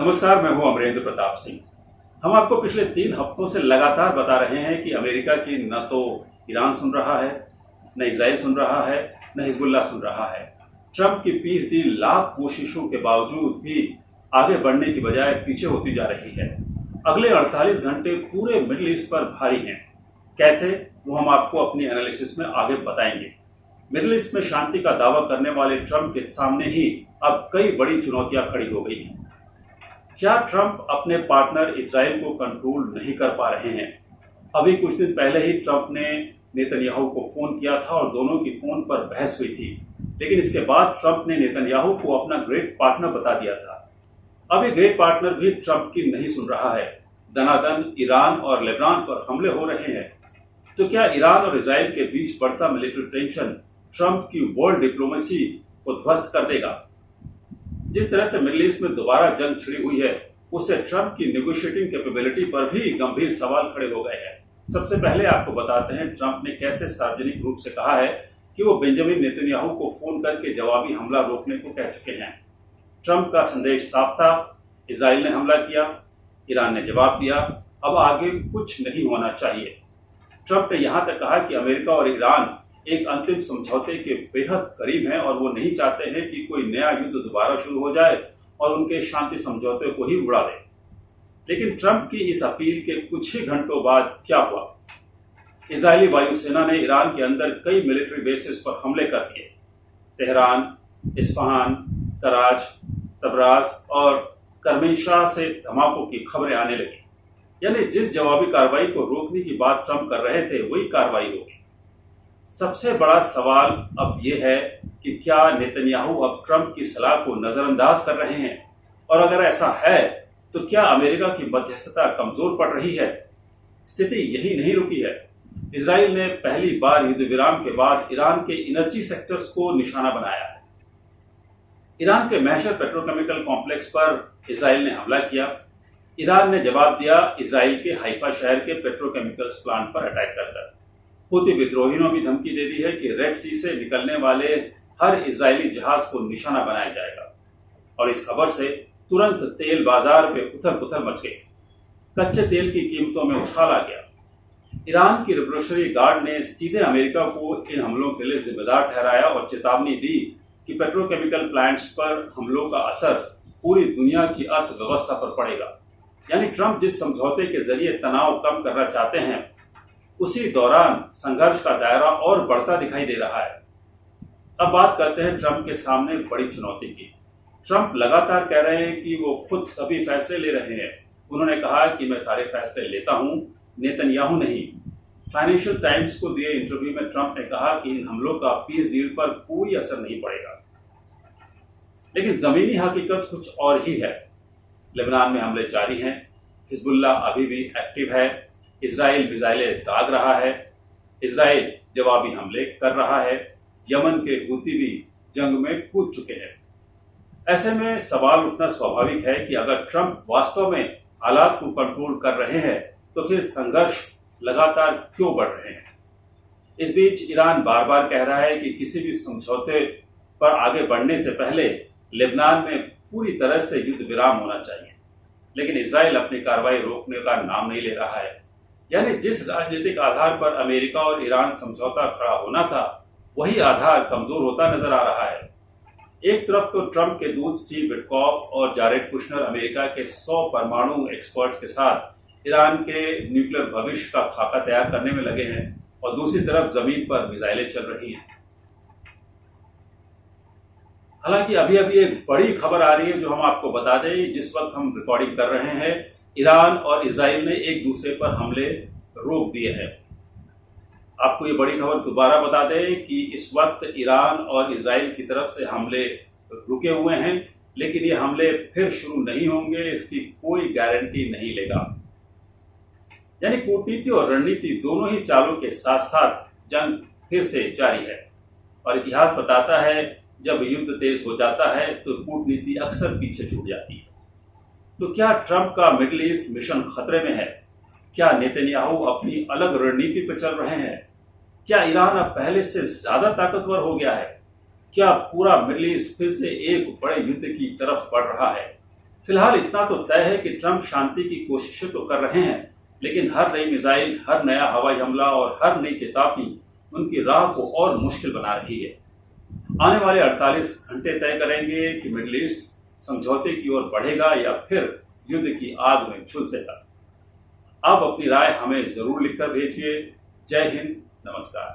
नमस्कार, मैं हूं अमरेंद्र प्रताप सिंह। हम आपको पिछले 3 हफ्तों से लगातार बता रहे हैं कि अमेरिका की न तो ईरान सुन रहा है, न इजराइल सुन रहा है, न हिजबुल्लाह सुन रहा है। ट्रंप की पीस डील लाख कोशिशों के बावजूद भी आगे बढ़ने की बजाय पीछे होती जा रही है। अगले 48 घंटे पूरे मिडिल ईस्ट पर भारी हैं। कैसे, वो हम आपको अपनी एनालिसिस में आगे बताएंगे। मिडिल ईस्ट में शांति का दावा करने वाले ट्रंप के सामने ही अब कई बड़ी चुनौतियां खड़ी हो गई हैं। क्या ट्रंप अपने पार्टनर इजराइल को कंट्रोल नहीं कर पा रहे हैं? अभी कुछ दिन पहले ही ट्रंप ने नेतन्याहू को फोन किया था और दोनों की फोन पर बहस हुई थी, लेकिन इसके बाद ट्रंप ने नेतन्याहू को अपना ग्रेट पार्टनर बता दिया था। अब ये ग्रेट पार्टनर भी ट्रंप की नहीं सुन रहा है। दनादन ईरान और लेबनान पर हमले हो रहे हैं। तो क्या ईरान और इजराइल के बीच बढ़ता मिलिट्री टेंशन ट्रंप की वर्ल्ड डिप्लोमेसी को ध्वस्त कर देगा? जिस तरह से मिडिल ईस्ट में दोबारा जंग छिड़ी हुई है, उससे ट्रंप की नेगोशिएटिंग कैपेबिलिटी पर भी गंभीर सवाल खड़े हो गए हैं। सबसे पहले आपको बताते हैं ट्रंप ने कैसे सार्वजनिक रूप से कहा है कि वो बेंजामिन नेतन्याहू को फोन करके जवाबी हमला रोकने को कह चुके हैं। ट्रंप का संदेश साफ था, इजराइल ने हमला किया, ईरान ने जवाब दिया, अब आगे कुछ नहीं होना चाहिए। ट्रंप ने यहां तक कहा कि अमेरिका और ईरान एक अंतिम समझौते के बेहद करीब हैं और वो नहीं चाहते हैं कि कोई नया युद्ध दोबारा शुरू हो जाए और उनके शांति समझौते को ही उड़ा दे। लेकिन ट्रंप की इस अपील के कुछ ही घंटों बाद क्या हुआ? इजरायली वायुसेना ने ईरान के अंदर कई मिलिट्री बेसिस पर हमले कर दिए। तेहरान, इस्फहान, कराज, तबराज और करमेशाह से धमाकों की खबरें आने लगी। यानी जिस जवाबी कार्रवाई को रोकने की बात ट्रंप कर रहे थे, वही कार्रवाई होगी। सबसे बड़ा सवाल अब यह है कि क्या नेतन्याहू अब ट्रंप की सलाह को नजरअंदाज कर रहे हैं, और अगर ऐसा है तो क्या अमेरिका की मध्यस्थता कमजोर पड़ रही है? स्थिति यही नहीं रुकी है। इजराइल ने पहली बार युद्ध विराम के बाद ईरान के एनर्जी सेक्टर्स को निशाना बनाया है। ईरान के महशर पेट्रोकेमिकल कॉम्प्लेक्स पर इजराइल ने हमला किया। ईरान ने जवाब दिया इजराइल के हाइफा शहर के पेट्रोकेमिकल्स प्लांट पर अटैक करकर। हूती विद्रोहियों ने भी धमकी दे दी है कि रेड सी से निकलने वाले हर इजरायली जहाज को निशाना बनाया जाएगा। और इस खबर से तुरंत तेल बाजार में उथल पुथल मच गई। कच्चे तेल की कीमतों में उछाल आ गया। ईरान की रिवोल्यूशनरी गार्ड ने सीधे अमेरिका को इन हमलों के लिए जिम्मेदार ठहराया और चेतावनी दी कि पेट्रोकेमिकल प्लांट्स पर हमलों का असर पूरी दुनिया की अर्थव्यवस्था पर पड़ेगा। यानी ट्रंप जिस समझौते के जरिए तनाव कम करना चाहते हैं, उसी दौरान संघर्ष का दायरा और बढ़ता दिखाई दे रहा है। अब बात करते हैं ट्रंप के सामने बड़ी चुनौती की। ट्रंप लगातार कह रहे हैं कि वो खुद सभी फैसले ले रहे हैं। उन्होंने कहा कि मैं सारे फैसले लेता हूं, नेतन्याहू नहीं। फाइनेंशियल टाइम्स को दिए इंटरव्यू में ट्रंप ने कहा कि इन हमलों का पीस डील पर कोई असर नहीं पड़ेगा। लेकिन जमीनी हकीकत कुछ और ही है। लेबनान में हमले जारी हैं, हिजबुल्लाह अभी भी एक्टिव है, इजराइल मिसाइलें दाग रहा है, इजराइल जवाबी हमले कर रहा है, यमन के हूती भी जंग में कूद चुके हैं। ऐसे में सवाल उठना स्वाभाविक है कि अगर ट्रंप वास्तव में हालात को कंट्रोल कर रहे हैं तो फिर संघर्ष लगातार क्यों बढ़ रहे हैं? इस बीच ईरान बार बार कह रहा है कि किसी भी समझौते पर आगे बढ़ने से पहले लेबनान में पूरी तरह से युद्ध विराम होना चाहिए। लेकिन इजराइल अपनी कार्रवाई रोकने का नाम नहीं ले रहा है। यानी जिस राजनीतिक आधार पर अमेरिका और ईरान समझौता खड़ा होना था, वही आधार कमजोर होता नजर आ रहा है। एक तरफ तो ट्रंप के दूत स्टीव विटकॉफ और जारेड कुशनर अमेरिका के 100 परमाणु एक्सपर्ट्स के साथ ईरान के न्यूक्लियर भविष्य का खाका तैयार करने में लगे हैं, और दूसरी तरफ जमीन पर मिसाइलें चल रही हैं। हालांकि अभी अभी एक बड़ी खबर आ रही है जो हम आपको बता दें। जिस वक्त हम रिकॉर्डिंग कर रहे हैं, ईरान और इजराइल ने एक दूसरे पर हमले रोक दिए हैं। आपको ये बड़ी खबर दोबारा बता दें कि इस वक्त ईरान और इजराइल की तरफ से हमले रुके हुए हैं, लेकिन ये हमले फिर शुरू नहीं होंगे, इसकी कोई गारंटी नहीं लेगा। यानी कूटनीति और रणनीति दोनों ही चालों के साथ साथ जंग फिर से जारी है। और इतिहास बताता है जब युद्ध तेज हो जाता है तो कूटनीति अक्सर पीछे छूट जाती है। तो क्या ट्रंप का मिडिल ईस्ट मिशन खतरे में है? क्या नेतन्याहू अपनी अलग रणनीति पर चल रहे हैं? क्या ईरान अब पहले से ज्यादा ताकतवर हो गया है? क्या पूरा मिडिल ईस्ट फिर से एक बड़े युद्ध की तरफ बढ़ रहा है? फिलहाल इतना तो तय है कि ट्रंप शांति की कोशिशें तो कर रहे हैं, लेकिन हर नई मिसाइल, हर नया हवाई हमला और हर नई चेतावनी उनकी राह को और मुश्किल बना रही है। आने वाले 48 घंटे तय करेंगे कि मिडिल ईस्ट समझौते की ओर बढ़ेगा या फिर युद्ध की आग में झुलसेगा। आप अपनी राय हमें जरूर लिखकर भेजिए। जय हिंद, नमस्कार।